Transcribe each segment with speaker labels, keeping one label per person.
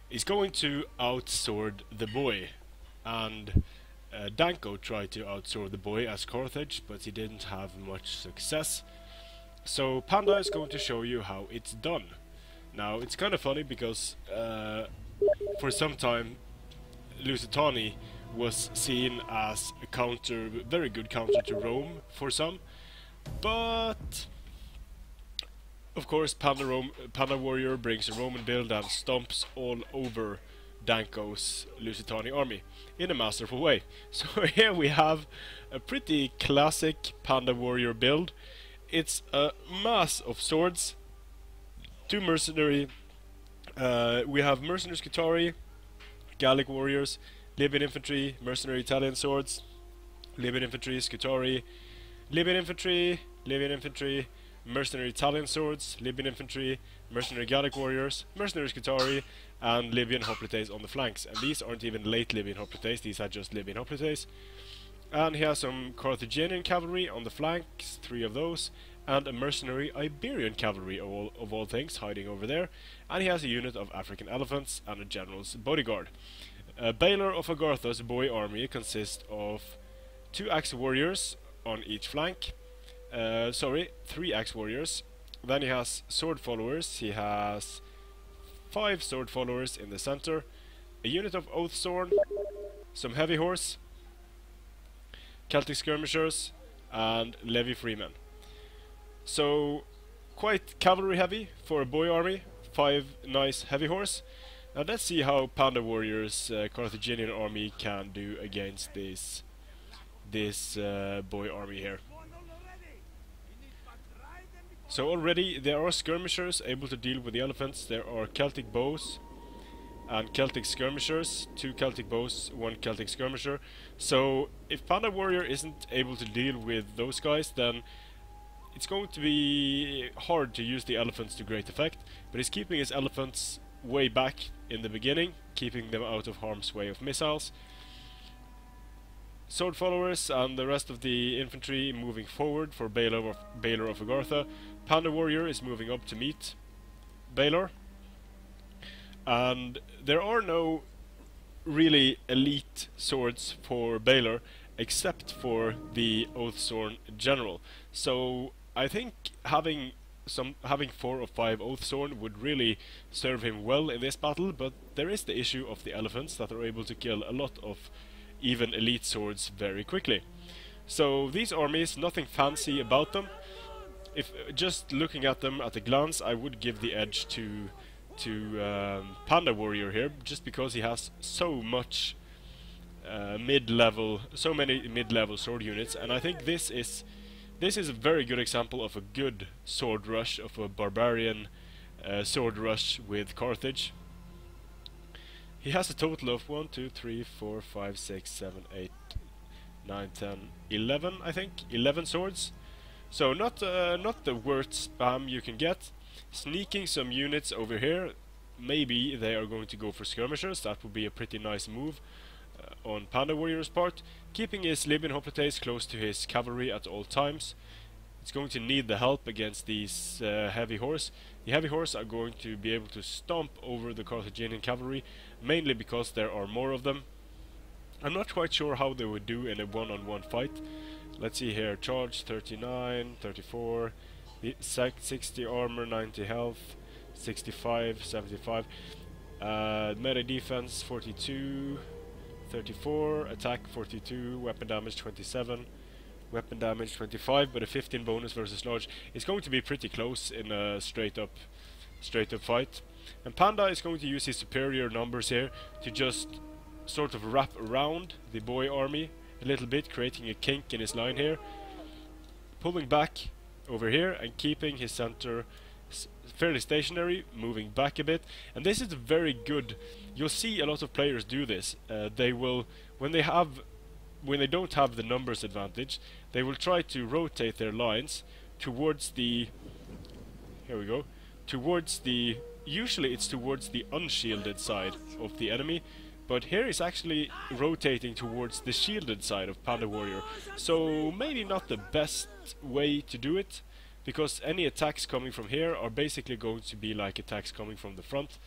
Speaker 1: is going to outsword the Boii, and Danko tried to outsword the Boii as Carthage, but he didn't have much success. So Panda is going to show you how it's done. Now it's kind of funny because for some time Lusitani was seen as a counter, very good counter to Rome for some, but of course Panda Warrior brings a Roman build and stomps all over Danko's Lusitani army in a masterful way. So here we have a pretty classic Panda Warrior build. It's a mass of swords, 2 mercenary, we have mercenary Scutari, Gallic warriors, Libyan infantry, mercenary Italian swords, Libyan infantry, Scutari, Libyan infantry, mercenary Italian swords, Libyan infantry, mercenary Gallic warriors, mercenary Scutari, and Libyan hoplites on the flanks. And these aren't even late Libyan hoplites, these are just Libyan hoplites. And he has some Carthaginian cavalry on the flanks, 3 of those, and a mercenary Iberian cavalry of all things hiding over there. And he has a unit of African elephants and a general's bodyguard. Balor of Agartha's Boii army consists of 2 axe warriors on each flank. 3 axe warriors. Then he has sword followers. He has 5 sword followers in the center, a unit of Oathsworn, some heavy horse, Celtic skirmishers, and Levy freemen. So quite cavalry heavy for a Boii army. 5 nice heavy horse. Now let's see how Panda Warrior's Carthaginian army can do against this Boii army here. So already there are skirmishers able to deal with the elephants. There are Celtic bows and Celtic skirmishers, 2 Celtic bows, 1 Celtic skirmisher. So if Panda Warrior isn't able to deal with those guys, then it's going to be hard to use the elephants to great effect. But he's keeping his elephants way back in the beginning, keeping them out of harm's way of missiles. Sword followers and the rest of the infantry moving forward for Balor of Agartha. Panda Warrior is moving up to meet Balor. And there are no really elite swords for Balor except for the Oathsworn general. So I think having 4 or 5 Oathsworn would really serve him well in this battle, but there is the issue of the elephants that are able to kill a lot of even elite swords very quickly. So these armies, nothing fancy about them. If just looking at them at a glance, I would give the edge to Panda Warrior here, just because he has so much so many mid-level sword units, and I think this is a very good example of a good sword rush, of a barbarian sword rush with Carthage. He has a total of 1, 2, 3, 4, 5, 6, 7, 8, 9, 10, 11, I think. 11 swords. So not the worst spam you can get. Sneaking some units over here. Maybe they are going to go for skirmishers. That would be a pretty nice move on Panda Warrior's part. Keeping his Libyan hoplites close to his cavalry at all times. It's going to need the help against these heavy horse. The heavy horse are going to be able to stomp over the Carthaginian cavalry, mainly because there are more of them. I'm not quite sure how they would do in a one-on-one fight. Let's see here. Charge 39, 34, 60 armor, 90 health, 65, 75. Melee defense 42, 34, attack 42, weapon damage 27, weapon damage 25, but a 15 bonus versus large. It's going to be pretty close in a straight up fight. And Panda is going to use his superior numbers here to just sort of wrap around the Boii army a little bit, creating a kink in his line here, pulling back over here and keeping his center fairly stationary, moving back a bit. And this is very good. You'll see a lot of players do this. They will, when they don't have the numbers advantage, they will try to rotate their lines towards the, here we go, towards the, usually it's towards the unshielded side of the enemy, but here it's actually rotating towards the shielded side of Panda Warrior. So maybe not the best way to do it, because any attacks coming from here are basically going to be like attacks coming from the front.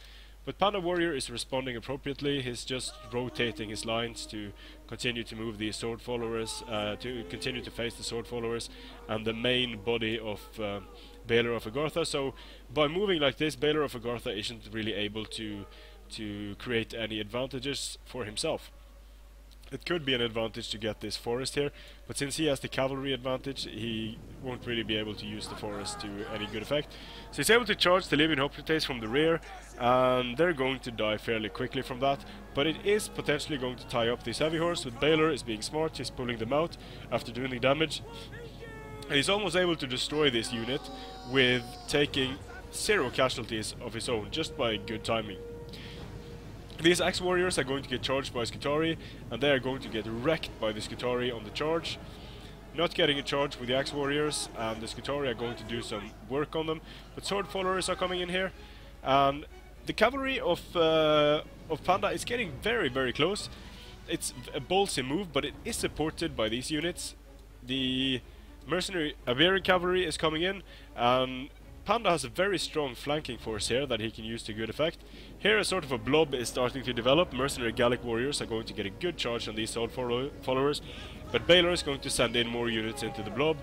Speaker 1: But Panda Warrior is responding appropriately. He's just rotating his lines to continue to move the sword followers, to continue to face the sword followers and the main body of Balor of Agartha. So by moving like this, Balor of Agartha isn't really able to create any advantages for himself. It could be an advantage to get this forest here, but since he has the cavalry advantage, he won't really be able to use the forest to any good effect. So he's able to charge the Libyan Hoplites from the rear, and they're going to die fairly quickly from that, but it is potentially going to tie up this heavy horse. With Balor is being smart, he's pulling them out after doing the damage, and he's almost able to destroy this unit with taking 0 casualties of his own, just by good timing. These Axe Warriors are going to get charged by Skutari, and they are going to get wrecked by the Skutari on the charge. Not getting a charge with the Axe Warriors, and the Skutari are going to do some work on them. But Sword Followers are coming in here, and the cavalry of Panda is getting very, very close. It's a ballsy move, but it is supported by these units. The mercenary Iberian cavalry is coming in, and Panda has a very strong flanking force here that he can use to good effect. Here a sort of a blob is starting to develop. Mercenary Gallic warriors are going to get a good charge on these sword followers, but Balor is going to send in more units into the blob.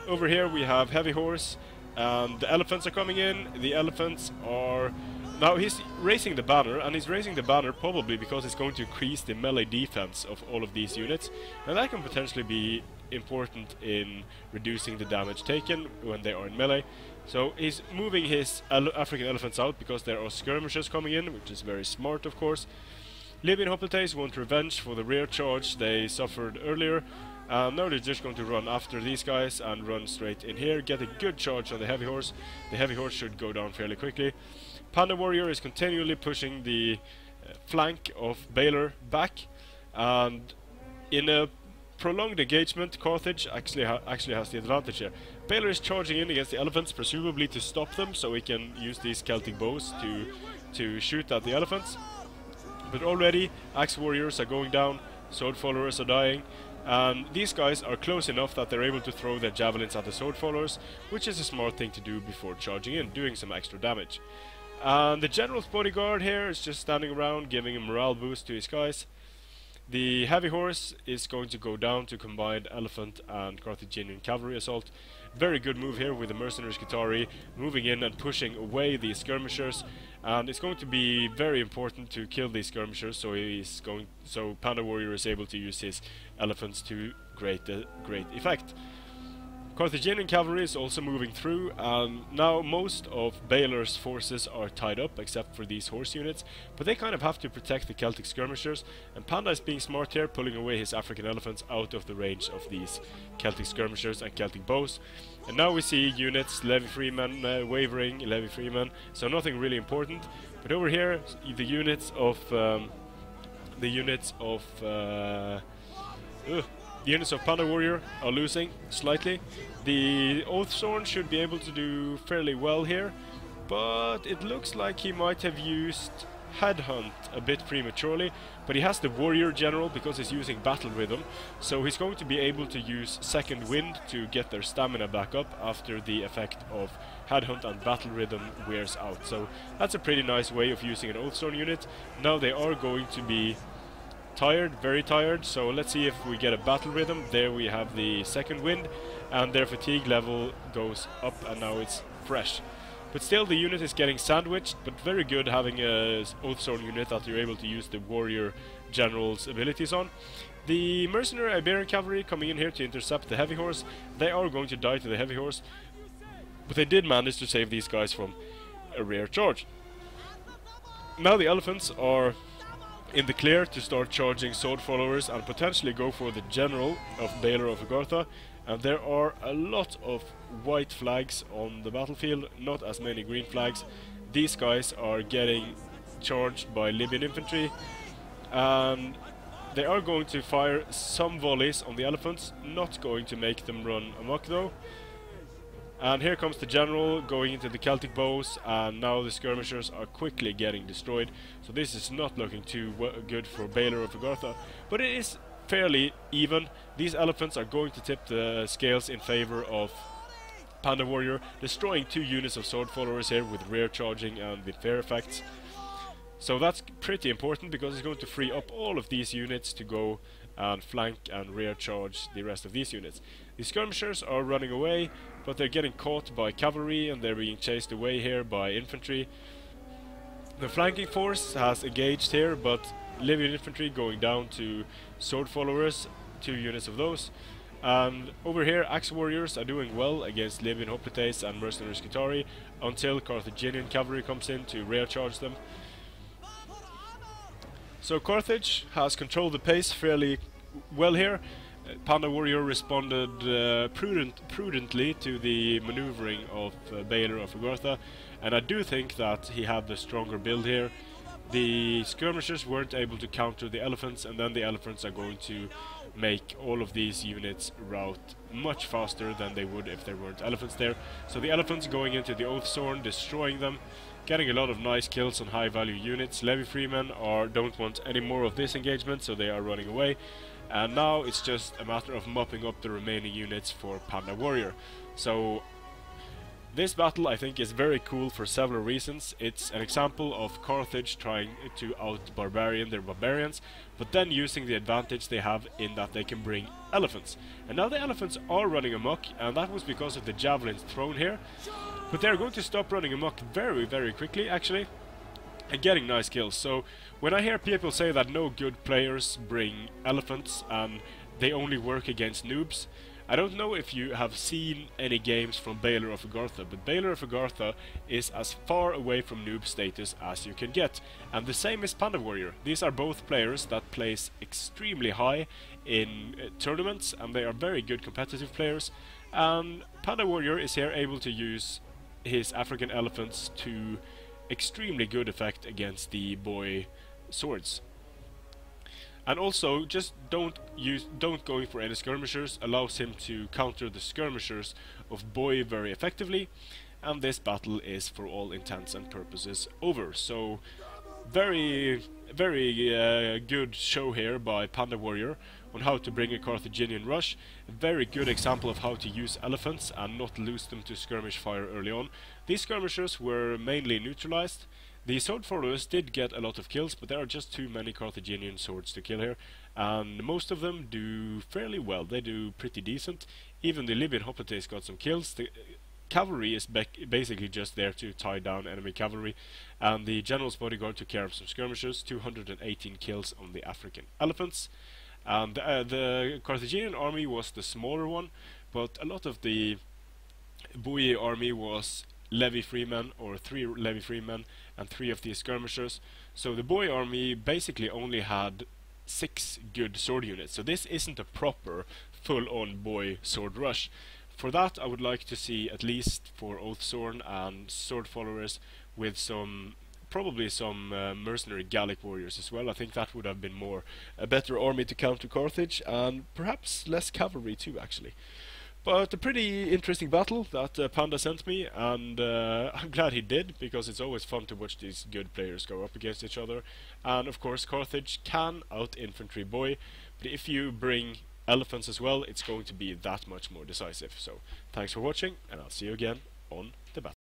Speaker 1: Over here we have heavy horse, and the elephants are coming in. The elephants are... Now he's raising the banner, and he's raising the banner probably because it's going to increase the melee defense of all of these units, and that can potentially be important in reducing the damage taken when they are in melee. So he's moving his African elephants out because there are skirmishers coming in, which is very smart, of course. Libyan Hoplites want revenge for the rear charge they suffered earlier. Now they're just going to run after these guys and run straight in here, get a good charge on the heavy horse. The heavy horse should go down fairly quickly. Panda Warrior is continually pushing the flank of Balor back, and in a prolonged engagement, Carthage actually has the advantage here. Balor is charging in against the elephants, presumably to stop them, so he can use these Celtic bows to shoot at the elephants. But already, Axe Warriors are going down, Sword Followers are dying, and these guys are close enough that they're able to throw their javelins at the Sword Followers, which is a smart thing to do before charging in, doing some extra damage. And the General's bodyguard here is just standing around, giving a morale boost to his guys. The heavy horse is going to go down to combined elephant and Carthaginian cavalry assault. Very good move here with the mercenary Skutari moving in and pushing away the skirmishers, and it's going to be very important to kill these skirmishers, so Panda Warrior is able to use his elephants to great effect. Carthaginian cavalry is also moving through, and now most of Balor's forces are tied up except for these horse units, but they kind of have to protect the Celtic skirmishers, and Panda is being smart here, pulling away his African elephants out of the range of these Celtic skirmishers and Celtic bows. And now we see units, Levy Freeman wavering, Levy Freeman, so nothing really important. But over here, the units of Panda Warrior are losing slightly. The Oathsworn should be able to do fairly well here, but it looks like he might have used Headhunt a bit prematurely, but he has the Warrior General because he's using Battle Rhythm, so he's going to be able to use Second Wind to get their stamina back up after the effect of Headhunt and Battle Rhythm wears out. So that's a pretty nice way of using an Oathsworn unit. Now they are going to be tired, very tired, so let's see if we get a Battle Rhythm. There we have the Second Wind, and their fatigue level goes up, and now it's fresh. But still the unit is getting sandwiched, but very good having a Oathsworn unit that you're able to use the Warrior General's abilities on. The mercenary Iberian cavalry coming in here to intercept the heavy horse. They are going to die to the heavy horse, but they did manage to save these guys from a rear charge. Now the elephants are in the clear to start charging sword followers and potentially go for the general of Balor of Agartha, and there are a lot of white flags on the battlefield, not as many green flags. These guys are getting charged by Libyan infantry, and they are going to fire some volleys on the elephants, not going to make them run amok though. And here comes the general going into the Celtic bows, and now the skirmishers are quickly getting destroyed. So this is not looking too good for Balor of Agartha, but it is fairly even. These elephants are going to tip the scales in favor of Panda Warrior, destroying 2 units of sword followers here with rear charging and with fair effects. So that's pretty important because it's going to free up all of these units to go and flank and rear charge the rest of these units. The skirmishers are running away, but they're getting caught by cavalry and they're being chased away here by infantry. The flanking force has engaged here, but Libyan infantry going down to sword followers, 2 units of those. And over here, axe warriors are doing well against Libyan hoplites and mercenary Scutari until Carthaginian cavalry comes in to rear charge them. So Carthage has controlled the pace fairly well here. Panda Warrior responded prudently to the maneuvering of Balor of Agartha, and I do think that he had the stronger build here. The skirmishers weren't able to counter the elephants, and then the elephants are going to make all of these units rout much faster than they would if there weren't elephants there. So the elephants going into the Oathsworn, destroying them, getting a lot of nice kills on high value units. Levy freemen don't want any more of this engagement, so they are running away. And now it's just a matter of mopping up the remaining units for Panda Warrior. So this battle, I think, is very cool for several reasons. It's an example of Carthage trying to out-barbarian their barbarians, but then using the advantage they have in that they can bring elephants. And now the elephants are running amok, and that was because of the javelins thrown here. But they're going to stop running amok very, very quickly, actually, and getting nice kills. So when I hear people say that no good players bring elephants and they only work against noobs, I don't know if you have seen any games from Balor of Agartha, but Balor of Agartha is as far away from noob status as you can get. And the same is Panda Warrior. These are both players that place extremely high in tournaments, and they are very good competitive players. And Panda Warrior is here able to use his African elephants to extremely good effect against the Boii swords. And also, just don't go for any skirmishers, allows him to counter the skirmishers of Boii very effectively, and this battle is for all intents and purposes over. So very good show here by Panda Warrior on how to bring a Carthaginian rush. A very good example of how to use elephants and not lose them to skirmish fire early on. These skirmishers were mainly neutralized. The sword followers did get a lot of kills, but there are just too many Carthaginian swords to kill here, and most of them do fairly well. They do pretty decent. Even the Libyan hoplites got some kills. The cavalry is basically just there to tie down enemy cavalry, and the general's bodyguard took care of some skirmishers. 218 kills on the African elephants. And the Carthaginian army was the smaller one, but a lot of the Boii army was levy freemen, or 3 levy freemen and 3 of the skirmishers. So the Boii army basically only had 6 good sword units. So this isn't a proper full-on Boii sword rush. For that I would like to see, at least for Oathsworn and sword followers, with probably some mercenary Gallic warriors as well. I think that would have been a better army to counter Carthage, and perhaps less cavalry too, actually. But a pretty interesting battle that Panda sent me, and I'm glad he did, because it's always fun to watch these good players go up against each other. And of course Carthage can out-infantry Boii, but if you bring elephants as well, it's going to be that much more decisive. So thanks for watching, and I'll see you again on the battle.